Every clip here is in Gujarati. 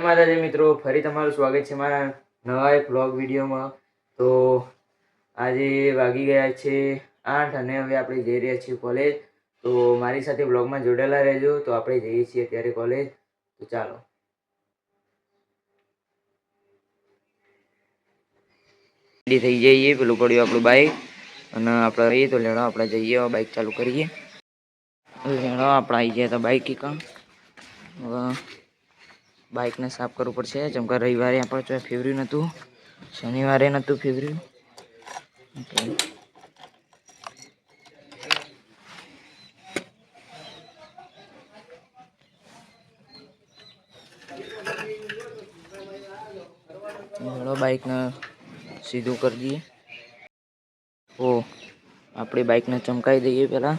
માતાજી મિત્રો, ફરી તમારું સ્વાગત છે મારા નવા એક વ્લોગ વિડીયોમાં। તો આજે વાગી ગયા છે 8 અને હવે આપણે જઈ રહ્યા છીએ કોલેજ। તો મારી સાથે વ્લોગમાં જોડાયેલા રહેજો। તો આપણે જઈએ છીએ અત્યારે કોલેજ। તો ચાલો રેડી થઈ જઈએ। પેલું પડ્યું આપણું બાઇક અને આપણે રહીએ તો લેણો આપણે જઈએ, બાઇક ચાલુ કરીએ। લેણો આપણે આવી ગયા હતા બાઇક કા बाइक ने साफ करવું પડશે જેમ કે રવિવારે આપણે તો ફેવર્યું નતું, શનિવારે નતું ફેવર્યું। चलो बाइक ने सीधું कर दिए। ओ આપણી બાइक ને ચમકાઈ દઈએ પહેલા।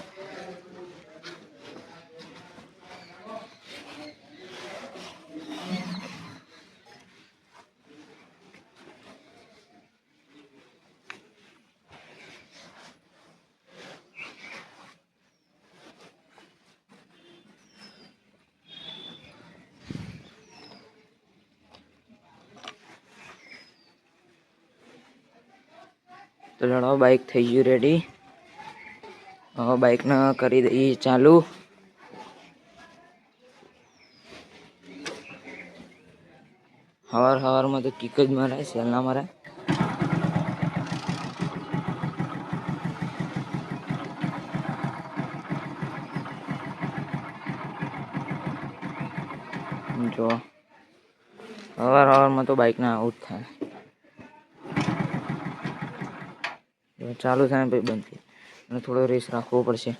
तो लड़ो बाइक થઈ ગયું રેડી। હવે બાइक ને કરી દઈએ ચાલુ। हवार में तो किक ज मारे, सेल ना मारे। जो हवार में तो बाइक ना आउट था, चालू था भाई बंद थी, थोड़ो रेस राखવો પડશે।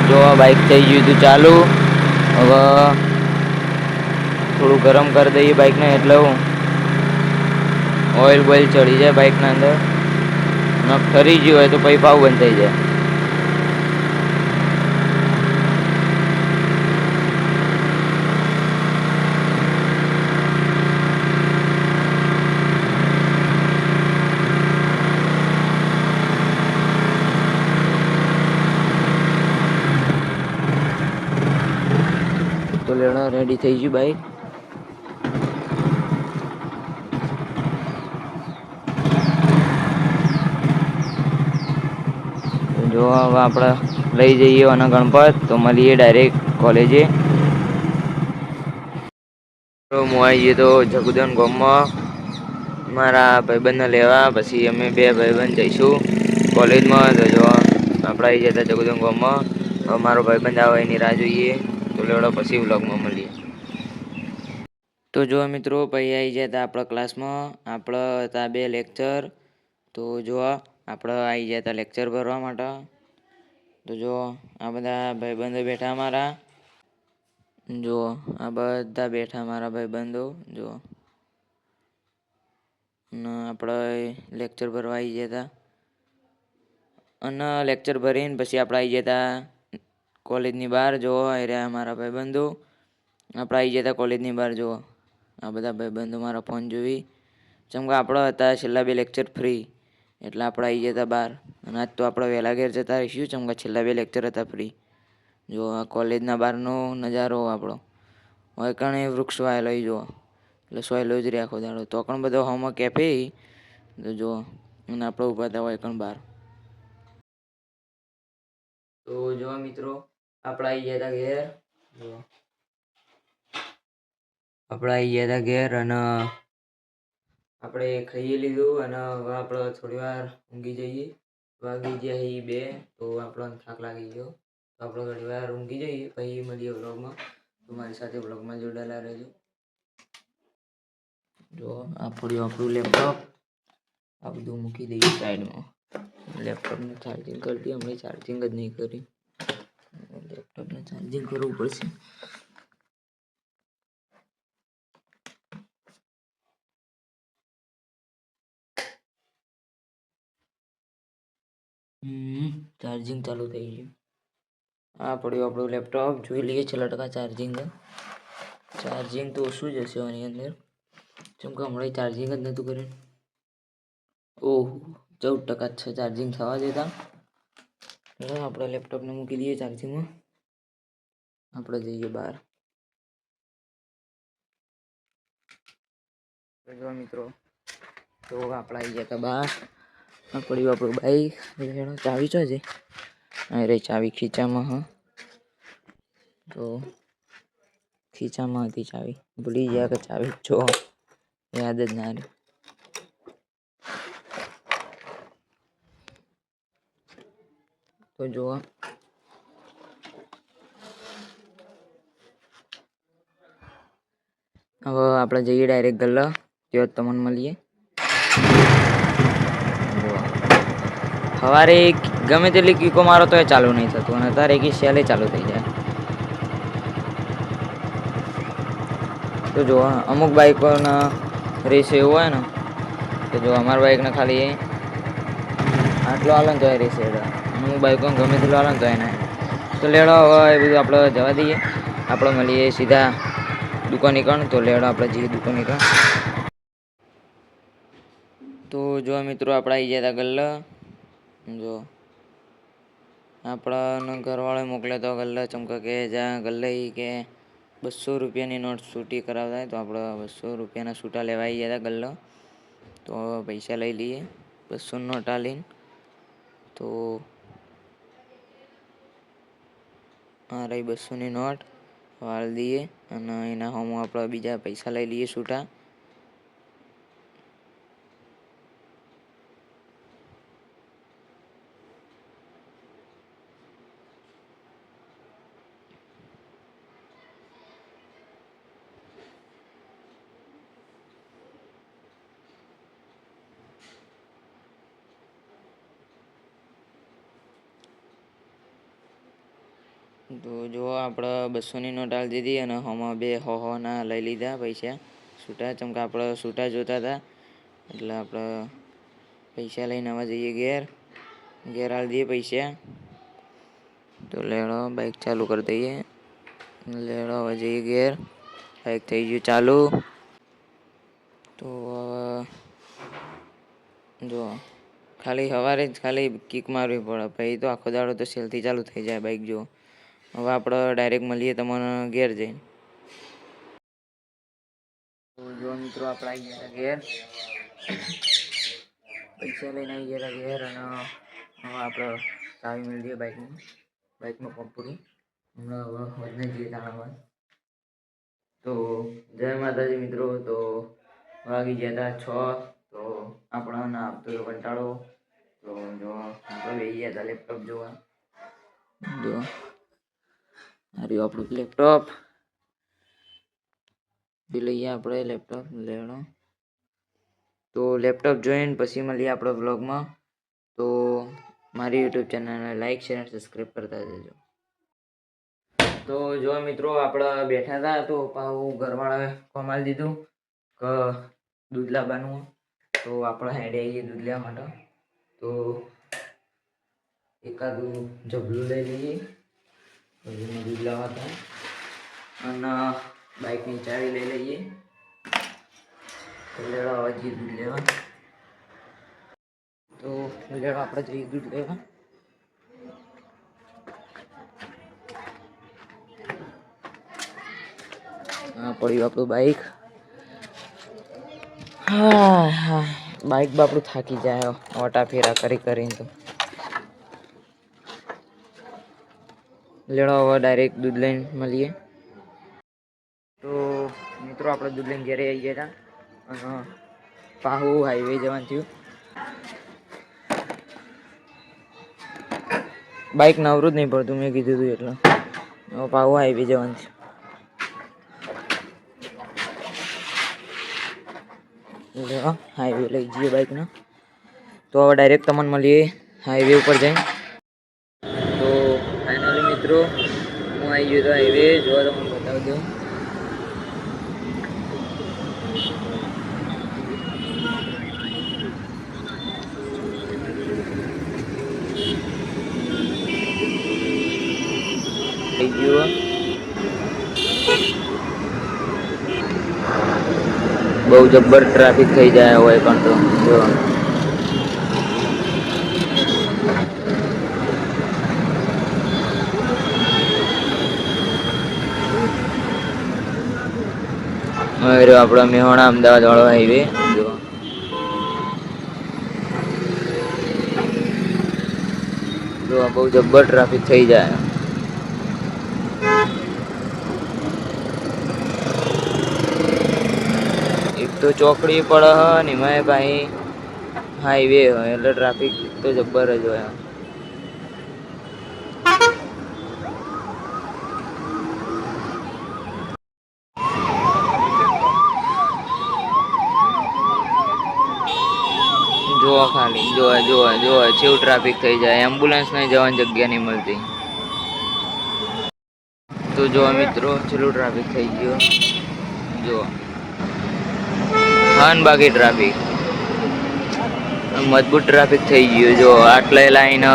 जो बाइक થઈ ગયું હતું ચાલુ। હવે થોડું ગરમ કરી દઈએ બાઇક ને એટલે ઓઇલ બોઇલ ચડી જાય બાઇક ના અંદર, નક ઠરી ગયું હોય તો પછી ભાવ બંધ થઈ જાય। तो लेना रेडी થઈ ગયું બાइक। जो હવે આપણે લઈ જઈએ અને ગણપત તો મળીએ ડાયરેક્ટ કોલેજે। તો હું આવી ગયો તો જગુદન ગામમાં મારા ભાઈબંધને લેવા, પછી અમે બે ભાઈબંધ જઈશું કોલેજમાં। તો જો આપણે આવી ગયા હતા જગુદન ગામમાં। હવે મારો ભાઈબંધ આવે એની રાહ જોઈએ। તો લેવડો પછી વ્લોગમાં મળીએ। તો જો મિત્રો પછી આવી ગયા હતા આપણા ક્લાસમાં, આપણે હતા 2 લેક્ચર। તો જો આપણે આવી ગયા હતા લેક્ચર ભરવા માટે। તો જો આ બધા ભાઈબંધો બેઠા મારા, જો આ બધા બેઠા મારા ભાઈબંધો જો, અને આપણે લેક્ચર ભરવા આવી ગયા હતા। અને લેક્ચર ભરીને પછી આપણે આવી ગયા હતા કોલેજની બહાર। જો આ રહ્યા મારા ભાઈબંધો, આપણે આવી ગયા હતા કોલેજની બહાર। જો આ બધા ભાઈબંધો મારા ફોન જોઈ, જેમ કે આપણે હતા છેલ્લા 2 લેક્ચર ફ્રી, એટલે આપણે આવી ગયા હતા બહાર। અને આજ તો આપણે વહેલા ઘેર જતા રહીશું, જેમ કે છેલ્લા 2 લેક્ચર હતા ફ્રી। જો આ કોલેજના બહારનો નજારો આપણો, હોય કણે વૃક્ષ વાયેલો જો, એટલે સોયલો જ રહે આખો દાડો। તો પણ બધો હોમો કેફે તો જો, અને આપણે ઊભા હતા હોય કણ બહાર। તો જો મિત્રો આપણે આવી ગયા હતા ઘેર। જો આપણે આવી ગયા હતા ઘેર અને આપણે ખાઈ લીધું અને હવે આપણે થોડી વાર ઊંઘી જઈએ। વાગી ગયા છે 2, તો આપણને થાક લાગી ગયો। તો આપણે ઘણી વાર ઊંઘી જઈએ, પછી મળીએ વ્લોગમાં। તો મારી સાથે વ્લોગમાં જોડાયેલા રહેજો। જો આ પડ્યું આપણું લેપટોપ, આ બધું મૂકી દઈએ સાઈડમાં। લેપટોપને ચાર્જિંગ કરી દઈએ, હમણાં ચાર્જિંગ જ નહીં કરી। લેપટોપને ચાર્જિંગ કરવું પડશે. ચાર્જિંગ ચાલુ થઈ ગયું. આ પડ્યું આપણું લેપટોપ. જોઈ લઈએ છેલ્લા ટકા ચાર્જિંગ તો ઓછું જ હશે આની અંદર, કેમ કે હમણાં ચાર્જિંગ જ નહોતું કર્યું. ઓહ, 14% છે ચાર્જિંગ થવા દેતા. આપણે લેપટોપને મૂકી દઈએ ચાર્જિંગમાં. આપણે જઈએ બહાર. જો મિત્રો, તો આપણે આવી ગયા હતા બહાર. આ પડ્યું આપણું બાઈક. ચાવી ચો છે? અરે ચાવી ખીચામાં. હા, તો ખીચામાં હતી ચાવી. ભૂલી ગયા કે ચાવી જો યાદ જ ના રહી. તો જોવા હવે આપણે જઈએ ડાયરેક્ટ ગલ્લા. ત્યાં તમને મળીએ. સવારે ગમે તેટલી કીકો મારો તો એ ચાલુ નહીં થતું, અને અત્યારે એક સેલે ચાલુ થઈ જાય. તો જો અમુક બાઇકોના રેસ એવું હોય ને કે જો અમારા બાઇકને ખાલી આટલો હાલે ને તો એ રેસ અમુક બાઇકો ગમે તેટલો હાલે ને તો એને તો લેડો. હવે એ બધું આપણે જવા દઈએ. આપણે મળીએ સીધા દુકાન નીકળ. તો લેડો આપણે જઈએ દુકાન નીકળ. તો જો મિત્રો, આપણે આવી ગયા હતા ગલ્લા. જો આપણાને ઘરવાળા મોકલે તો ગલ્લા ચમકા કે જ્યાં ગલ્લે કે 200 રૂપિયાની નોટ છૂટી કરાવતા હોય, તો આપણે 200 રૂપિયાના છૂટા લેવા આવી ગયા હતા ગલ્લા. તો પૈસા લઈ લઈએ 200 નોટ આલીને. તો આ રહી 200ની નોટ વાળ દઈએ, અને એના હોમો આપણે બીજા પૈસા લઈ લઈએ છૂટા. તો જો આપણે 200ની નોટ આલી દીધી, અને હોમાં 2 ના લઈ લીધા પૈસા છૂટા. ચમકા આપણે છૂટા જોતા હતા એટલે આપણે પૈસા લઈને આવા જઈએ ઘેર આલી દઈએ પૈસા. તો લેડો બાઇક ચાલુ કરી દઈએ. લેડો હવે જઈએ ઘેર. બાઇક થઈ ગયું ચાલુ. તો જો ખાલી સવારે જ ખાલી કિક મારવી પડે, પછી તો આખો દાડો તો સેલથી ચાલુ થઈ જાય બાઇક. જો હવે આપણે ડાયરેક્ટ મળીએ તમને ઘેર જઈને. તો જો મિત્રો, આપણે આવી ગયા ઘેર. પૈસા લઈને આવી ગયા ઘેર, અને હવે આપણે ચાવી મળી દઈએ બાઇકમાં પંપ પૂરી. હમણાં હવે વધને જઈએ તાણામાં. તો જય માતાજી મિત્રો. તો વાગી ગયા હતા 6. તો આપણને આપતો હતો કંટાળો. તો જો આપણે બેસી ગયા હતા લેપટોપ જોવા. જો આ રહ્યું આપણું લેપટોપ. લઈએ આપણે લેપટોપ. લેવાનો તો લેપટોપ જોઈને પછી મળીએ આપણે વ્લોગમાં. તો મારી યુટ્યુબ ચેનલને લાઈક શેર અને સબસ્ક્રાઈબ કરતા જજો. તો જો મિત્રો, આપણે બેઠા હતા તો પાછું ઘરવાળાએ કોમ આલી દીધું કે દૂધ લાવવાનું. તો આપણે હેડે આવીએ દૂધ લેવા માટે. તો એકાદું જબલું લઈ લઈએ દૂધ લાવવા હતા, અને બાઇકની ચાવી લઈ લઈએ. તો લેવા આવવા જઈએ દૂધ લેવા. તો લેવા આપણે જઈએ દૂધ લેવા. હા, પડ્યું આપણું બાઇક. હા, બાઇક બાપડું થાકી જાય ઓટા ફેરા કરીને. તો લેડો હવે ડાયરેક્ટ દૂધ લઈને મળીએ. તો મિત્રો, આપણે દૂધ લઈને ઘરે આવી ગયા હતા, અને પાહુ હાઈવે જવાનું થયું. બાઇક નવરું જ નહીં પડતું, મેં કીધું હતું એટલે. પાહુ હાઈવે જવાનું થયું. હાઈવે લઈ જઈએ બાઇકને. તો હવે ડાયરેક્ટ તમને મળીએ હાઈવે ઉપર જઈને. તો ફાઇનલી મિત્રો, આવી ગયું તો હાઈવે જોવા તમને બતાવી દઉં. થઈ ગયું બહુ જબ્બર ટ્રાફિક થઈ જાય હોય પણ તો જો આપણો મેહોણા અમદાવાદ વાળો હાઈવે જો બહુ જબ્બર ટ્રાફિક થઈ જાય. એક તો ચોકડી પડે હ ને એમાં ભાઈ હાઈવે હોય એટલે ટ્રાફિક તો જબ્બર જ હોય. જોવા ખાલી જોવા જેવું ટ્રાફિક થઈ જાય. એમ્બ્યુલન્સ નહીં જવાની જગ્યા નહીં મળતી. તો જો મિત્રો છેલ્લું ટ્રાફિક થઈ ગયો. જો બાકી ટ્રાફિક મજબૂત ટ્રાફિક થઈ ગયું. જો આટલે લાઈન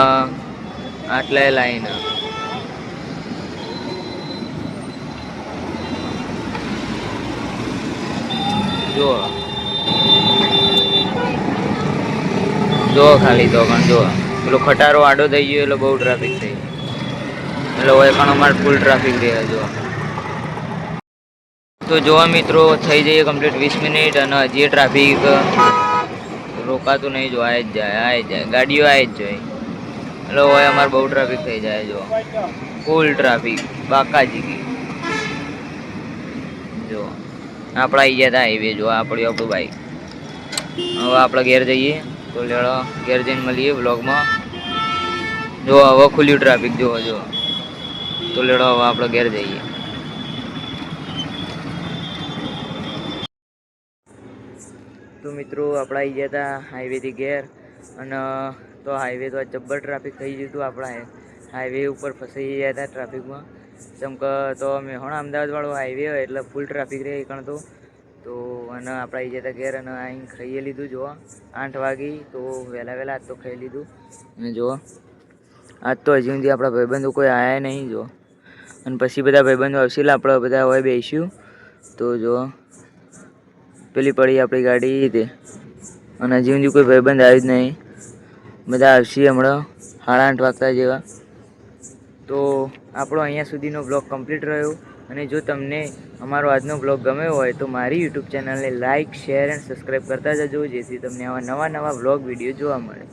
જો ખાલી તો પણ જો પેલો ખટારો આડો થઈ ગયો એટલે બહુ ટ્રાફિક થઈ ગયો. એટલે હોય પણ અમારે ફૂલ ટ્રાફિક રહે. જો તો જોવા મિત્રો થઈ જઈએ કમ્પ્લીટ 20 મિનિટ અને હજી ટ્રાફિક રોકાતું નહીં. જો આવી જ જાય ગાડીઓ આવી જ જાય એટલે હોય અમારે બહુ ટ્રાફિક થઈ જાય. જો ફૂલ ટ્રાફિક બાકાજી. જો આપણે આવી ગયા હતા હાઈવે. જો આપણું બાઈક. હવે આપણે ઘેર જઈએ તો લેડો ઘેર જઈને મળીએ વ્લોગમાં. જો હવે ખુલ્યું ટ્રાફિક જો તો લેડો હવે આપણે ઘેર જઈએ. તો મિત્રો આપણે આવી ગયા હતા હાઈવેથી ઘેર અને તો હાઈવે તો જબ્બર ટ્રાફિક થઈ ગયું હતું. આપણા હાઈવે ઉપર ફસાઈ ગયા હતા ટ્રાફિકમાં. જેમ કે તો મેહોણા અમદાવાદ વાળો હાઈવે હોય એટલે ફૂલ ટ્રાફિક રહે કણ તો અને આપણે આવી ગયા હતા ઘેર અને અહીં ખાઈ લીધું. જો 8 વાગી તો વહેલા આજ તો ખાઈ લીધું. અને જો આજ તો હજી સુધી આપણા ભાઈબંધો કોઈ આવ્યા નહીં. જો અને પછી બધા ભાઈબંધો આવશે એટલે આપણે બધા હવે બેસીશું. તો જો પેલી પડી આપણી ગાડી તે અને હજી સુધી કોઈ ભાઈબંધ આવ્યું જ નહીં. બધા આવશે હમણાં 8:30 વાગતા જેવા. તો આપણો અહીંયા સુધીનો બ્લોગ કમ્પ્લીટ રહ્યો. અને જો તમને અમારો આજનો બ્લોગ ગમ્યો હોય તો મારી યુટ્યુબ ચેનલને લાઇક શેર એન્ડ સબસ્ક્રાઈબ કરતા જજો જેથી તમને આવા નવા બ્લોગ વિડીયો જોવા મળે.